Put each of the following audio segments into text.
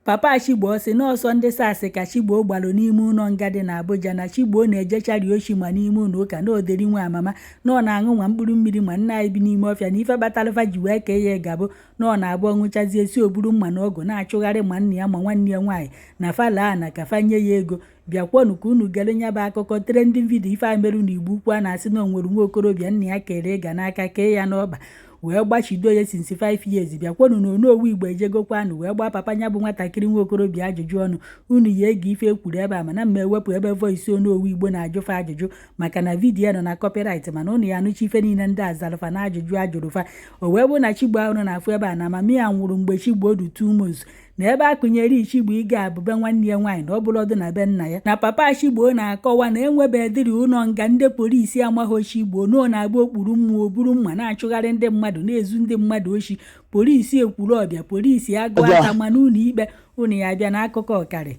Papa Chigbo sị na ọsọ ndị SARS ka Chigbo gbalụ n'ime ụlọ nga dị na Abuja na Chigbo na-ejechari oshi ma n'ime ụlọ ụka na oderi nwa amama na ọ na-aṅụ nwa mkpụrụ mmiri ma nna anyị bi n'ime ọfịa na ife batalụfa ji wee kee ya gabụ na ọ na-abụ ọṅụchazi esi oburu mma na ọgụ na-achụgharị ma nna ya ma nwanne ya nwaanyị na falaa na ka fanye ya ego bịakwonu ka unu gere nya bụ akụkọ tere ndị vidiyo ife amerụ na Igbo ukwu a na-asị na o nwere nwa okorobịa nna ya kere ịga n'aka kee ya n'ọba wee gbachido ya since 5 years bịakwonu na Onowu Igbo ejegokwanụ wee gbaa papa nya bụ nwatakịrị nwa okorobịa ajụjụ ọnụ unu ya ege ife ekwuru ebe a mana mma ewepụ ebe voice Onowu Igbo na-ajụfa ajụjụ maka na vidiyo nọ na copyright mana unu ya anụcha ife niile ndị azalụfa na ajụjụ ajụrụfa o wee bụ na Chigbo ahụ na-afụ ebe a na amamiya nwụrụ mgbe Chigbo dị 2 months na ebe a kụnyere Chigbo ịga abụbe nwanne ya nwaanyị na ọ bụla ọdụ na be nna ya na papa Chigbo na-akọwa na enwebedịrị ụlọ nga ndị polisi amaghị Chigbo na ọ na-agba okpuru mmụọ buru mma na-achụgharị ndị mmadụ na-ezu ndị mmadụ oshi polisi ekwuru ọbịa polisi agụ aka ma n'ụlọ ikpe unu ya bịa n'akụkọ ọkarị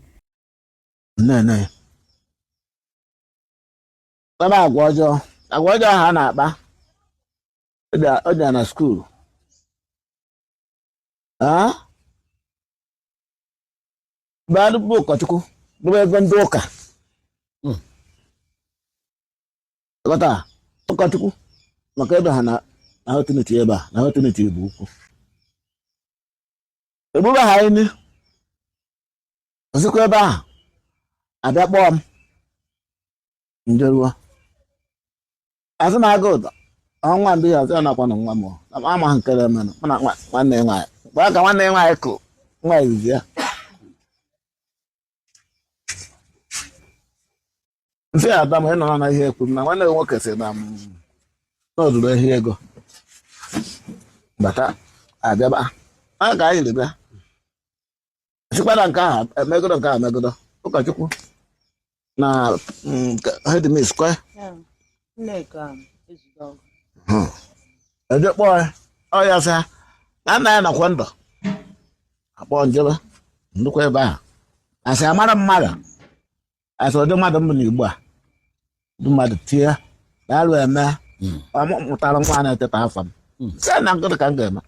agwa ọjọọ ha na-akpa ọja na skuul bụ bụ ụkọchukwu bụ ego ndị ụka ụkọchukwu maka ebe ha na hotiniti ebe a na hotiniti bụ ukwu egbube ha ini osikwa ebe ahụ abịa kpọọ m njeruo azụ na aga ụdọ ọnwa ndị ya ọzọ nakwa na nwa m ama nke na-emenụ mụ na nwanne nwaanyị mgbe aka nwanne nwaanyị kụ nwa izizi ya nsị ya ada m ịnọ na ihe ekwu na nwanne nwoke sị na n'ọdụrụ ehi ego bata abịaba a ga anyị bịa sikwana nke ahụ emegodo nke ahụ emegodo ụkọchukwu na hedmis kwe eje kpọọ ọya sị na nna ya nakwa ndụ akpọ njebe ndụkwa ebe ahụ asị amara mmadụ asị ụdị mmadụ mbụ n'Igbo a ndị mmadụ tie na-alụ eme mụtara nwa na-eteta afọ m sị na nkụrụ ka m ga-eme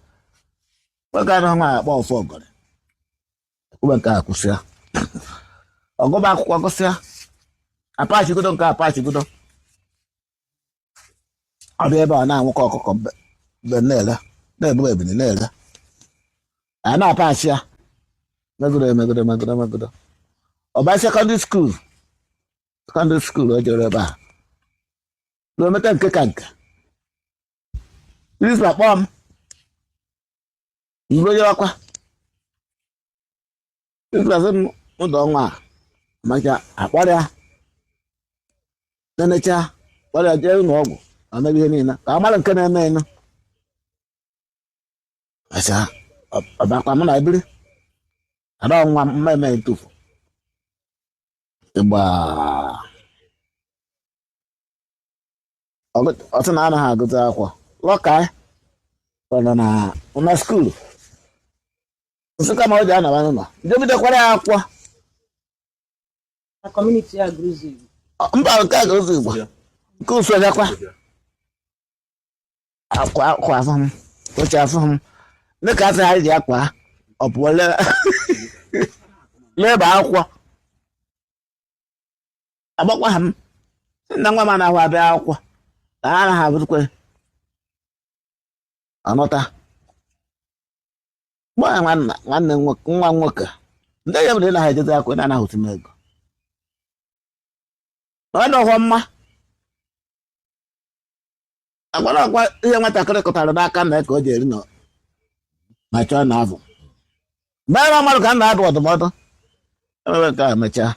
nwoke anụ nwa akpọ ofu ọgọrị ekwube nke a kwụsịa ọgụba akwụkwọ gụsịa apachigodo nke apachigodo ọ dị ebe ọ na-anwụkọ ọkụkọ mgbe na-ele na-ebu ebili na-ele a na-apachi ya megodo ọba sekọndịrị skuul o jere ebe a kilomita nke ka nke iris kpọọ m mgbe onye ọkwa ịkpasị m ụdọ ọnwa a maka akpọrọ ya nenecha kpọrọ ya jee ụlọ ọgwụ ọmebe ihe niile ka amara nke na-eme enu ọbakwa m na ebiri ada ọnwa mmemme ntufu ịgba ọtụ na anaghị agụta akwụkwọ lọka ọnọ na skuulu nsụka ma o ji anaba n'ụlọ jebidokwara ya akwụkwọ mba nke agụzi Igbo nke usonyekwa akwa afọ m oche afọ m dịka asị ha ji akwa ọ pụọ leba akwụkwọ agbakwa ha m nna nwa m anaghị abịa akwụkwọ ka ha anaghị abụrụkwe ọnọta gbaa nwanne nwa nwoke ndị ya bụrụ na-ha ejezi akwụkwọ na-anaghị otu m ego ọ dọghọ mma agwara ọkwa ihe nwatakịrị kụtara n'aka nna ka o ji eri nọ ma chọọ na avụ mgbe ebe mmadụ ka m na-adụ ọdụmọdụ emebe nke a emechaa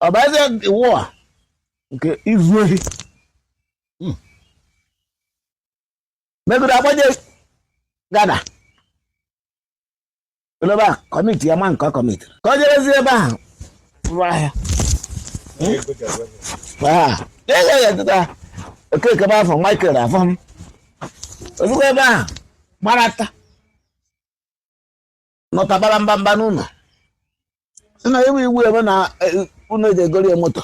ọ bụ eze iwu a nke izu ohi megoro agbanye gada ebe a kọmiti ya ma nke kọmiti ka o jerezi ebe ahụ rụọ ahịa okeke bụ afọ Michael afọ m ozugbo ebe ahụ gbarata nọtabara mbamba n'ụlọ sị na ewu iwu ebe na ụlọ eji egori moto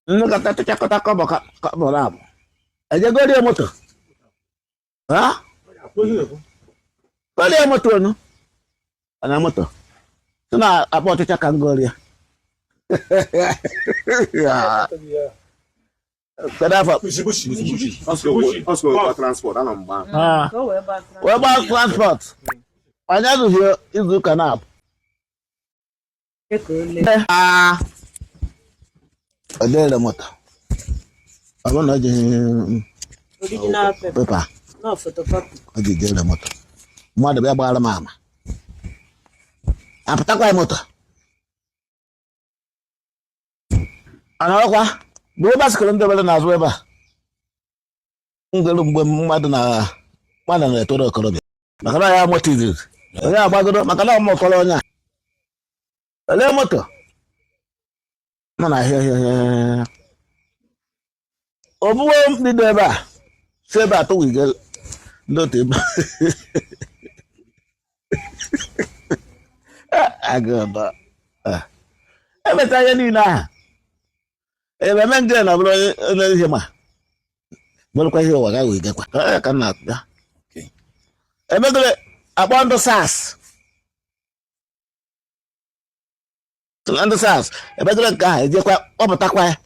nnukata tụchakọta kọbọrọ abụ ejegori moto Golia moto no. Ana moto. Tuna apa tu cakap golia. Ya. Kenapa? Parce que transport ana mba. Ah. What about transport? Anya tu here izu kanap. Ah. Ada moto. Apa nak je? Original paper. Pepa. No photocopy. Aje je la moto. Mo da ba la mama. Apa tak kwa moto? Ana kwa. Dua bas kalau ndak bala na zo ba. Ngelu mgbe mmadụ na mmadụ na etoro okorobịa. Maka na ya moto izizi. Onye agbagodo maka na ọmụ kọrọ onye a. Olee moto? Nọ na ahịa. Obuwe ndị dị ebe a. Si ebe a tụwa ige lote ebe. Agụba. Emeta ihe niile ahụ. Ebe eme ndị na bụrụ onye ihe ma. Bụrụ kwa ihe ụwa ga wee gekwa. Ka na ya. Emegole akpọ ndụ SARS. Ndụ SARS. Emegole nke ahụ ejekwa kpọpụtakwa ya.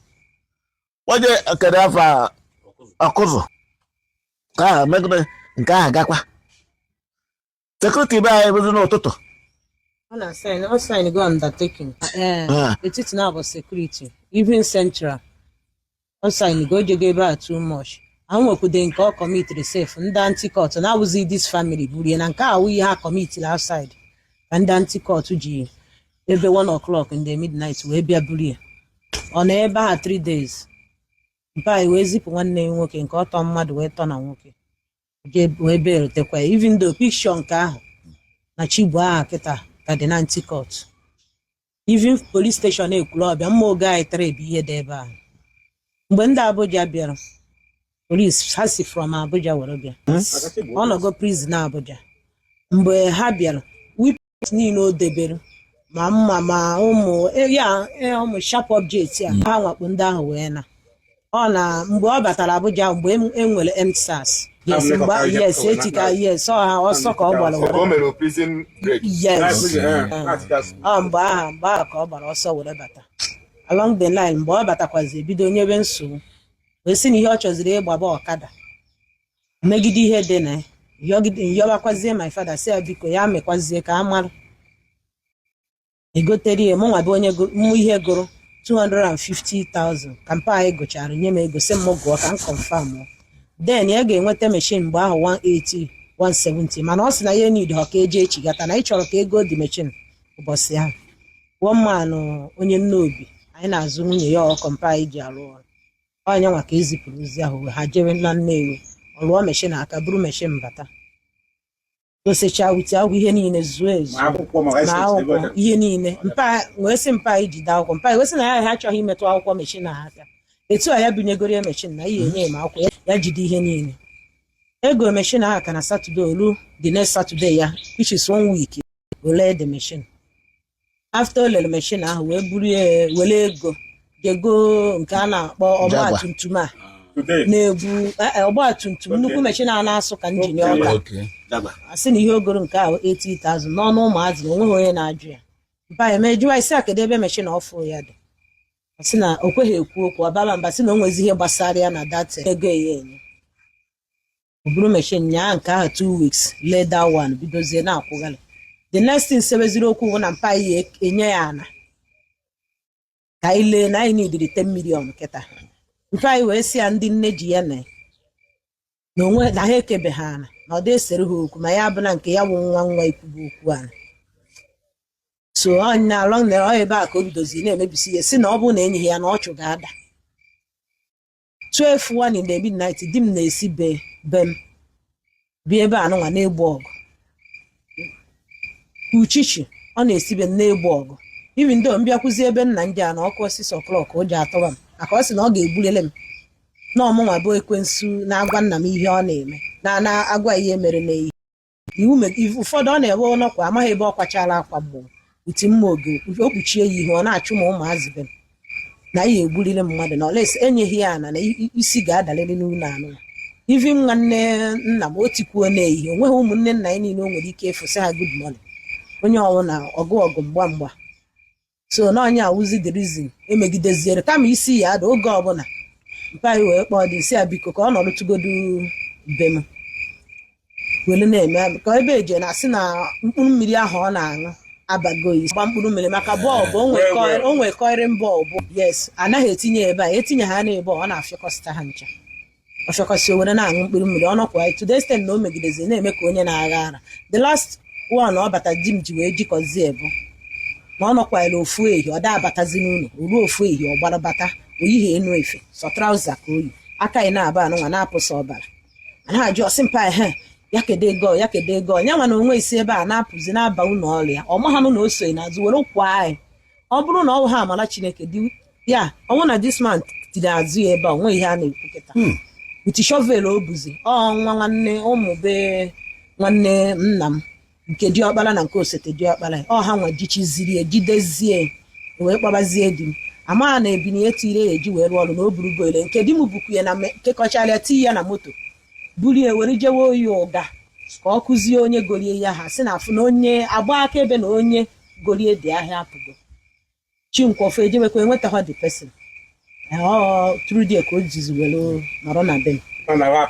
Onye kere afọ ọkụzụ. Ka ahụ emegole nke ahụ gakwa. Sekuriti be anyị bụzi n'ụtụtụ. Ọ sign go undertaking. Etiti na bụ security. Even central. Ọ sign go jego ebe a too much. Anwekwude nke ọ committed safe ndị anti-court na-awụzi this family burie na nke awụ ihe ha committed outside ka ndị anti-court ji ebe 1 o'clock in the midnight wee bịa burie ọ na ebe ha 3 days mpa wee zipụ nwanne nwoke nke ọtọ mmadụ wee tọ na nwoke wee berutekwa even though picture nke ahụ na Chigbo aha kịta ka dị na anti-court even police station Ekwulọbịa mma oge anyị tere ebe ihe dị ebe ahụ mgbe ndị Abuja bịara police ha si from Abuja were bịa ọ nọgo prison na Abuja mgbe ha bịara weapons niile o debere ma mma ma ụmụ sharp objects a ha nwakpo ndị ahụ wee na ọ na mgbe ọ batara Abuja mgbe enwere EndSARS yes etika yes ọ ha ọsọ ka ọ gbara yes mgbe ahụ ka ọ gbara ọsọ were bata along the line mgbe ọ batakwazi ebido nyebe nsogbu wee sị na ihe ọ chọziri ịgbaba ọkada megide ihe dị na yọbakwazie my father si ya biko ya mekwazie ka a mara egotere ya mụnwa bụ onye mụ ihe gụrụ 250,000 ka mpa anyị gụchara nye m ego sị m gụọ ka m confirm then ya ga-enweta machine mgbe ahụ 180 170 mana ọ sị na ihe need ha ka eje echigata na ị chọrọ ka ego dị machine ụbọchị ahụ womanụ onye Nnobi anyị na-azụ nwunye ya ọkọ mpa anyị ji arụ ọrụ onye nwa ka ezipụrụ ozi ahụ ha jere na Nnewi ọlụọ mechin aka buru mechin bata dosecha wite akwụkwọ ihe niile zuo ezu na akwụkwọ ihe niile mpa wee sị mpa anyị jide akwụkwọ mpa wee sị na ya achọghị imetụ akwụkwọ mechin ha aka etu a ya binyegoro ya mechin na ihe enye m akwụkwọ ya jide ihe niile ego mechin ahụ ka na Saturday olu the next Saturday ya which is 1 week ole the mechin after olele mechin ahụ wee buru were ego jego nke a na-akpọ ọgbatumtum a na-ebu ọgbatumtum nnukwu mechin a na-asụ ka njin ọka asị na ihe ogoro nke ahụ 80,000 n'ọnụ ụmụazị na onweghị onye na-ajụ ya mpa ya mejuwa isi akedo ebe mechin ọfụ ya dị asị na o kweghị ekwu okwu ọbala mba sị na o nwezi ihe gbasara ya na data ego ya enye o buru mechin nyaa nke ahụ 2 weeks leda one bidozie na-akwụgharị the next thing sebeziri okwu bụ na mpa ya enye ya ana ka ile na anyị nidiri 10 million kịta mfe anyị wee sị ya ndị nne ji ya na onwe na ha ekebe ha ana na ọ dị esere ha okwu ma ya bụ na nke ya bụ nwa ikwubu okwu ana so ọnya along na ọ ebe a ka o bidozi na-emebisi ihe si na ọ bụrụ na enyi ya na ọchụ ga-ada 12:01 in the midnight di m na-esi be m bi ebe a nụnwa na-egbu ọgụ uchichi ọ na-esi be m na-egbu ọgụ ibi ndị mbịakwụzi ebe nna ndị a na ọkụ 6 o'clock o ji atọba m maka ọ sị na ọ ga-egbulele m na ọmụnwa bụ ekwensu na-agwa nna m ihe ọ na-eme na-agwa ihe mere n'iyi iwu ụfọdụ ọ na-ewe ọnọkwa amaghị ebe ọ kwachara akwa mgbe uti mma oge o kpuchie ya ihe ọ na-achụ ma ụmụazị be m na ihe egbulile mmadụ na olesi enyeghị ya ana na isi ga-adalili n'ụlọ anụ ivi nwanne nna m o tikwuo n'ehihie onweghị ụmụnne nna ya niile o nwere ike ịfụsị ha good morning onye ọwụna ọgụ mgba so na onye awụzi the reason emegideziere kama isi ya ada oge ọbụla mpa anyị wee kpọọ dị isi ya biko ka ọ nọrụtụgodu be m were na-eme ka ebe eje na-asị na mkpụrụ mmiri ahụ ọ na-aṅụ abago isi gba mkpụrụ mmiri maka bọọbụ o nwekọrị bọọbụ yes anaghị etinye ebe a etinye ha n'ebe ọ na-afịakọsịta ha ncha ọ fịakọsị o were na-aṅụ mkpụrụ mmiri ọ nọkwa to the extent na o megidezi na-eme ka onye na-agha ara the last one ọ bata di m ji wee jikọzie bụ na ọ nọkwala ofu ehi ọ da-abatazi n'ụlọ o ruo ofu ehi ọ gbara bata oyighị enu efe sọ trauza ka oyi aka anyị na-aba anụnwa na-apụsị ọbara anaghị ajụ ọsị mpa ehe ya kedu ego ya nwa na onwe isi ebe a na-apụzi na-aba ụlọ ọrịa ọ mahanụ na o so n'azụ were kwa anyị ọ bụrụ na ọ ha amara Chineke dị ya ọnwụ na this man tiri azụ ya ebe a onwe ihe a na-ekwu kịta uti shovel o buzi nwa nwanne ụmụ be nwanne nna m nke diọkpara na nke osete diọkpara ha nwa jichiziri ejidezie wee kpabazie di m ama na ebini etire eji wee rụọ ọrụ na o buru boile nke di m bukwu ya na kekọcharịa tii ya na moto bulie were jewe oyi ụga ka ọ kụzie onye golie ya ha si na afụ na onye agba akaebe na onye golie dị ahịa apụgo chinkwọfọ ejewekwa enwetaghọ the person tru die ka o jizi were nọrọ na be m ọmụnwa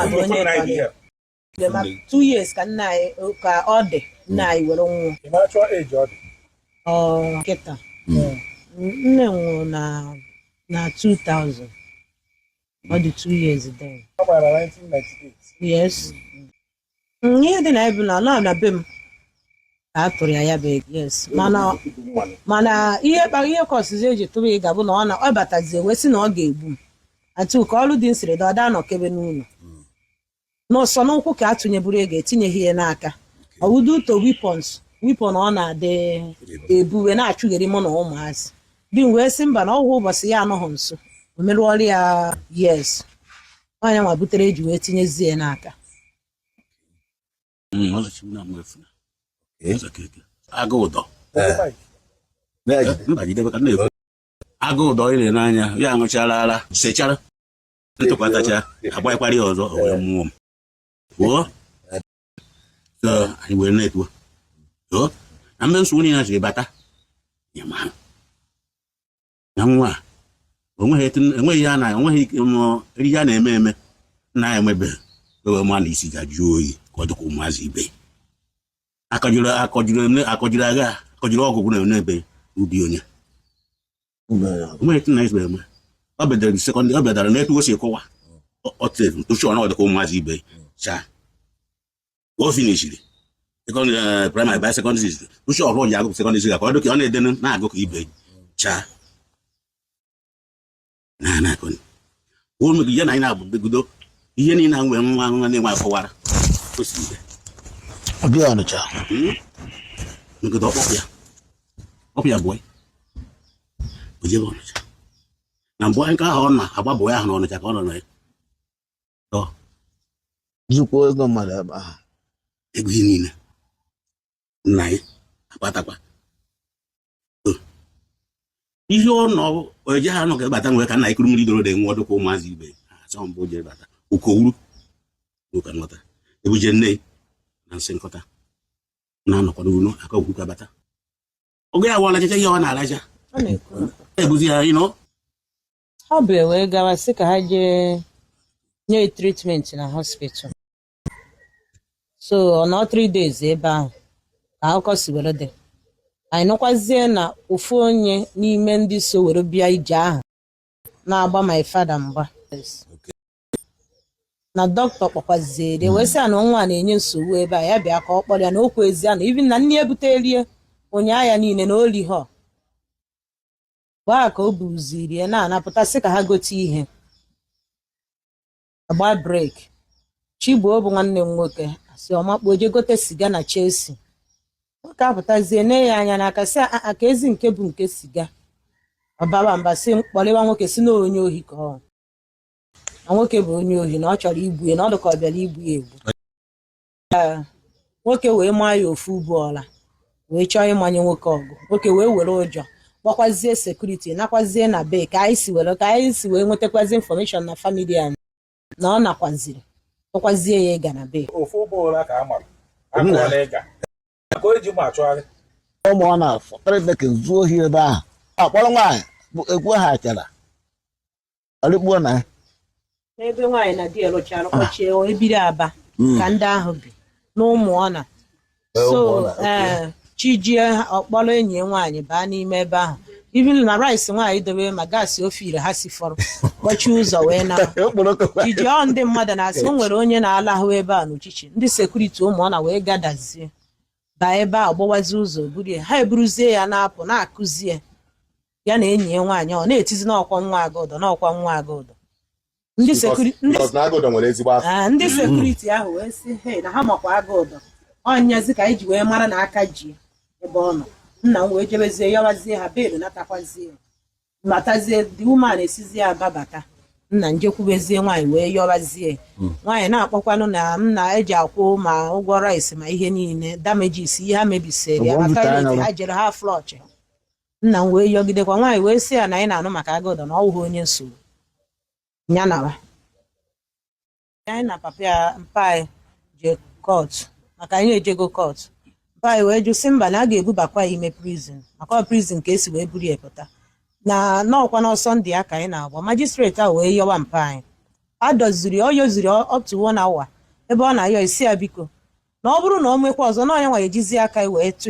bụ onye tọrọ 2 years ka nna anyị ka ọ dị nna anyị were nwụọ kịta nne nwụrụ na 2000 ọ dị 2 years then yes ihe dị na ebe na be m ka a tụrụ ya bụ ego yes mana ihe kọsịzi eji tụrụ ya ga-abụ na ọ batazie wee sị na ọ ga-egbu m atụ ka ọrụ dị nsịrị da ọ daa nọkebe n'ụlọ n'ọsọ n'ụkwụ ka atụnyeburu ego etinyeghị ya n'aka ọwụdo uto wipon ọ na-adị ebuwe na-achụgheri mụ na ụmụazị di m wee sị mba na ọgwụ ụbọchị ya anọghị nso o merụọrị ya yes nwaanyị nwa butere eji wee tinyezie ya n'aka agụ ụdọ ile n'anya ya aṅụchara ara sechara ntụkwatacha agbanyekwarị ọzọ o wee mmụọ m pụọ anyị were na-etuo na mbe nsogbu niile jiri bata nyemahụ na nwa enweghị ya na onweghị eri ya na-eme eme na enwebeghị ewe ma na isi ga-ajụ oyi ka ọ dịka ụmụazị ibe akọjiri agha akọjiri ọgụgụ na ebe ubi onye onweghị na izbe eme ọ bịadara sekọndịrị ọ bịadara n'etu o si kọwa ọtụ ntụchi ọ na ọ dịka ụmụazị ibe cha o finishiri primary by secondary ntụchi ọrụ ji agụ secondary ka ọ dịka ọ na-edenu na-agụ ka ibe cha na-akọni omegi ya na anyị na-abụ begudo ihe niile na nwere nwa na-enwe akọwara osiri ọbịa Ọnịcha ngedo ọkpọpịa bụọ ojebe Ọnịcha na mbụ nke ahụ ọ na-agba bụ ya ahụ n'Ọnịcha ka ọ nọ na ya zukwa ego mmadụ ebe ahụ ego ihe niile nna ya akpatakwa ihe ọ nọ oje ha nọ ga-ebata nwere ka nna ikuru mmiri doro dị nwa ọdụkwa ụmụazị ibe asọ mbụ jere bata okowuru n'ụka nghọta ebuje nne na nsị nkọta na-anọkwa n'ụlọ aka okwu ka bata oge ya wala chacha ihe ọ na-alaja ebuzi ya ịnọ ọ bụ wee gawa sị ka ha jee nye treatment na hospital so ọ nọ 3 days ebe ahụ ka akụkọ si were dị anyị nọkwazie na ofu onye n'ime ndị so were bịa ije ahụ na-agba my father mgba na dọkịta kpọkwaziere wee sị na nwa na-enye nsogbu ebe a ya bịa ka ọ kpọrọ ya na okwu ezi na ibi na nne ebutelie ụnyaa ya niile na oli ha gbaa ka o buziri ya na-anapụta sị ka ha gote ihe agba brek Chigbo bụ nwanne m nwoke asị ọmakpo je gote siga na Chelsea nwoke apụtazie ne ya anya n'aka sị aka ezi nke bụ nke siga ọbaba mba sị kpọrịwa nwoke si na onye ohi ka ọ na nwoke bụ onye ohi na ọ chọrọ igbu ya na ọ dị ka ọ bịara igbu ya egbu nwoke wee maa ya ofu ubu ọla wee chọọ ịmanye nwoke ọgụ nwoke wee were ụjọ kpọkwazie sekuriti nakwazie na be ka anyị si wee nwetakwazi infọmeshọn na famili anyị na ọ nakwaziri kpọkwazie ya ịga na be ofu ụgbọala ka a mara akụọla ịga ka o ji ma achọgharị ụmụ ọ na-afọ trik zuo ohi ebe ahụ akpọrọ nwaanyị bụ egwu ha chara ọrịkpuo na ya n'ebe nwaanyị na di lụchara kpọchie ebiri Aba ka ndị ahụ bi na ụmụ ọna so chijie ọkpọrọ enyi ya nwaanyị baa n'ime ebe ahụ even na rice nwaanyị dobe ma gaasị ofire ha si fọrọ kpọchie ụzọ wee na iji ọ ndị mmadụ na-asị o nwere onye na-alahụ ebe a n'uchichi ndị sekuriti ụmụ ọna wee gadazie baa ebe a gbawazi ụzọ burie ha eburuzie ya na-apụ na-akụzie ya na enyi ya nwaanyị ọ na-etizi n'ọkwa nwa Agụdo n'ọkwa nwa Agụdo ndị sekuriti ahụ wee sị he na ha makwa Agụdo ọnyazi ka anyị ji wee mara na aka ji ebe ọ nọ nna m wee jebezie yawazie ha belu natakwazie matazie the woman esizie Aba bata nna njekwubezie nwaanyị wee yọbazie nwaanyị na-akpọkwanụ na nna eji akwụ ma ụgwọ rice ma ihe niile damages ihe ha mebisiri ya ma toilet ha jere ha flọch nna m wee yọgidekwa nwaanyị wee sị ya na anyị na-anụ maka Agụdo na ọ wụghị onye nsogbu ya nawa anyị na papa ya mpa anyị je kọtụ maka anyị ejego kọtụ mpa anyị wee jụ sị mba na a ga-ebubakwa ya ime prizin maka ọ prizin ka esi wee buru ya pụta na n'ọkwa n'ọsọ ndị ya ka anyị na-agba majistreti ahụ wee yọwa mpa anyị ọ yoziri up to 1 hour ebe ọ na-ayọ isi ya biko na ọ bụrụ na o mekwa ọzọ na onye nwa ejizi aka wee tụ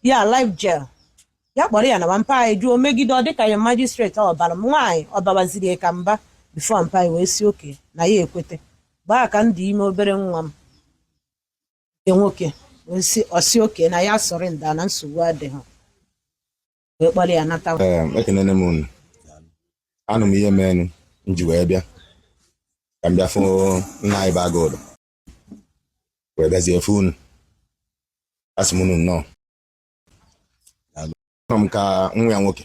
ya live jail ya kpọrọ ya na mpa anyị jụọ megide ọ dịka ya majistreti ọbara m nwaanyị ọbawaziri ya ka mba bifo mpa anyị wee si oke na ya ekwete gbaa ka ndị ime obere nwa m nke nwoke wee si ọsi oke na ya sọrọ nda na nsogbu adịghị wee kpọrọ ya nata ekenene m unu anụ m ihe menu nji wee bịa ka m bịa fụ nna anyị bụ Agụdo wee bịazie fụ unu asị m unu nnọọ nọ m ka nwa ya nwoke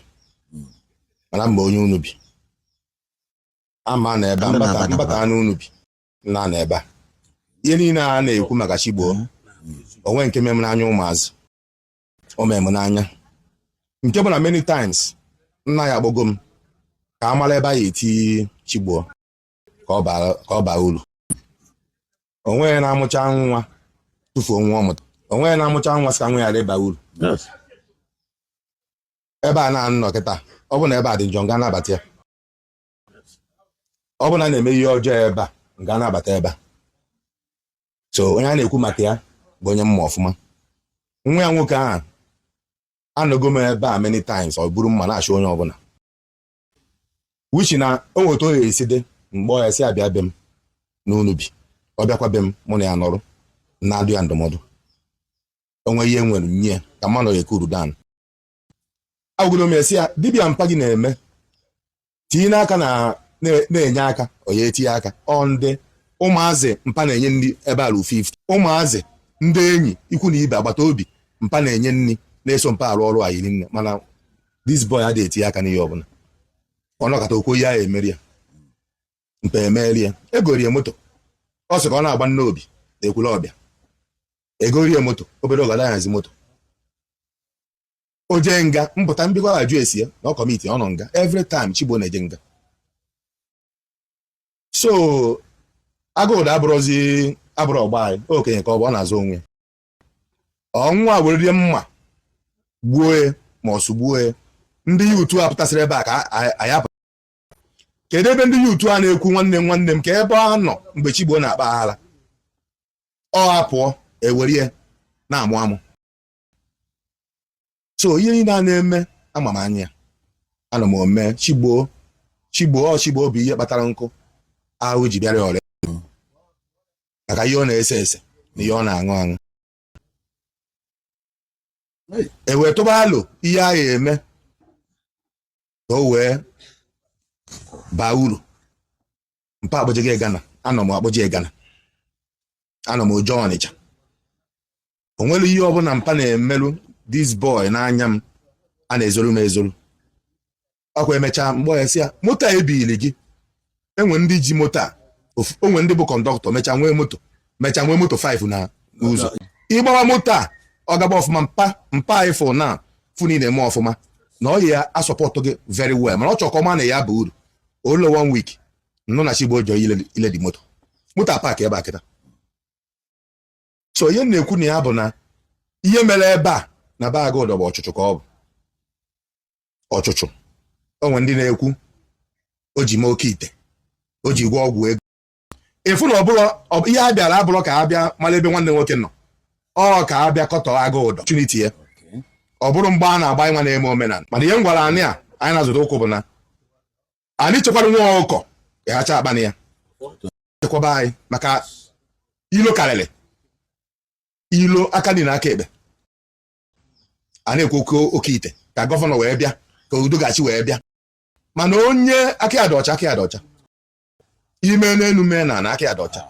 mana mgbe onye unu bi ama na ebe mbata anụ unu bi nna na ebe a ihe niile a na-ekwu maka Chigbo onwe nke memere anya ụmụazị o memere n'anya nke bụ na many times nna ya agbago m ka a mara ebe a ya eti Chigbo ka ọ baa uru onwe na-amụcha nwa tufuo nwa ọmụta onwe na-amụcha nwa sị ka nwa ya ịba uru ebe a na-anọ kịta ọ bụ na ebe a dị njọ nga nabata ya ọ bụ na na-eme ihe ọjọọ ebe a nga nabata ebe a so onye a na-ekwu maka ya bụ onye mma ọfụma nwa ya nwoke ahụ anọgo m ebe a many times ọ bụrụ mma na-achụ onye ọbụla wichi na o nweta ohe esi dị mgbe ọ ya si abịa be m n'unu bi ọ bịakwa be m mụ na ya nọrụ na-adụ ya ndụmọdụ onwe ihe nwere nye ka mmanụ ya ekuru dan agwụgoro m esi ya dibịa mpa gị na-eme tinye n'aka na-enye aka onye etinye aka ọ ndị ụmụazị mpa na-enye nri ebe a 50 ụmụazị ndị enyi ikwu na ibe agbata obi mpa na-enye nri na-eso mpa arụ ọrụ ayiri nne mana this boy adịghị etinye aka n'ihe ọbụla ọ nọkọta okwu ya emeri ya mpa emeri ya egorie moto ọ sị ka ọ na-agba nne obi na ekwula ọbịa egorie moto obere ọgada nyazi moto o jee nga mpụta mbikọ ajụ esi ya na kọmiti ọ nọ nga every time Chigbo na-eje nga so Agụdo abụrụ ọgba anyị okenye ka ọ bụ ọ na-azụ onwe ọnwụnwa wererie mma gbuo ma ọ sụgbuo ndị yutu a pụtasịrị ebe a ka anyị apụ kedu ebe ndị yutu a na-ekwu nwanne m ka ebe a nọ mgbe Chigbo na-akpa aghara ọ hapụọ ewerie na-amụ amụ so ihe niile a na-eme ama m anya ana m ome Chigbo bụ ihe kpatara nkụ ahụ ji bịara ọrịa maka ihe ọ na-ese ese na ihe ọ na-aṅụ aṅụ ewee tụba alo ihe a ya eme ka o wee baa uru mpa akpọjegị Ghana anọ m akpọje Ghana anọ m oje Ọnịcha o nwere ihe ọbụla mpa na-emerụ this boy n'anya m a na-ezoru m ezoru ọkwa emechaa mgbe ọ ya sị ya moto a ebili gị enwe ndị ji moto a onwe ndị bụ kọndọktọ mechaa nwee moto 5 na n'ụzọ ịgbawa moto a ọ gaba ọfụma mpa anyị fụ na fụ niile eme ọfụma na ọ ya asọpọtụ gị very well mana ọ chọrọ ka ọma na ya bụ uru olo 1 week nọ na Chigbo jọ ile di moto paaki ebe a kịta so ihe na-ekwu na ya bụ na ihe mere ebe a na be Agụdo bụ ọchụchụ ka ọ bụ ọchụchụ onwe ndị na-ekwu o ji mee oke ite o ji gwa ọgwụ ego efu na ọbụla ihe a bịara abụrụ ka a bịa mara ebe nwanne nwoke nọ ọ ka a bịa kọtọ Agụdo opportunity ya ọ bụrụ mgbe a na-agba nwa na-eme omenala mana ihe m gwara anyị na-azụta ụkwụ bụ na anyị chekwara nwa ọkụkọ ịghacha akpana ya chekwaba anyị maka ilo karịrị ilo aka dị n'aka ekpe a na-ekwu oke ite ka gọvanọ wee bịa ka Udogachi wee bịa mana onye aka ya dị ọcha ime n'elu mee na aka ya dị ọcha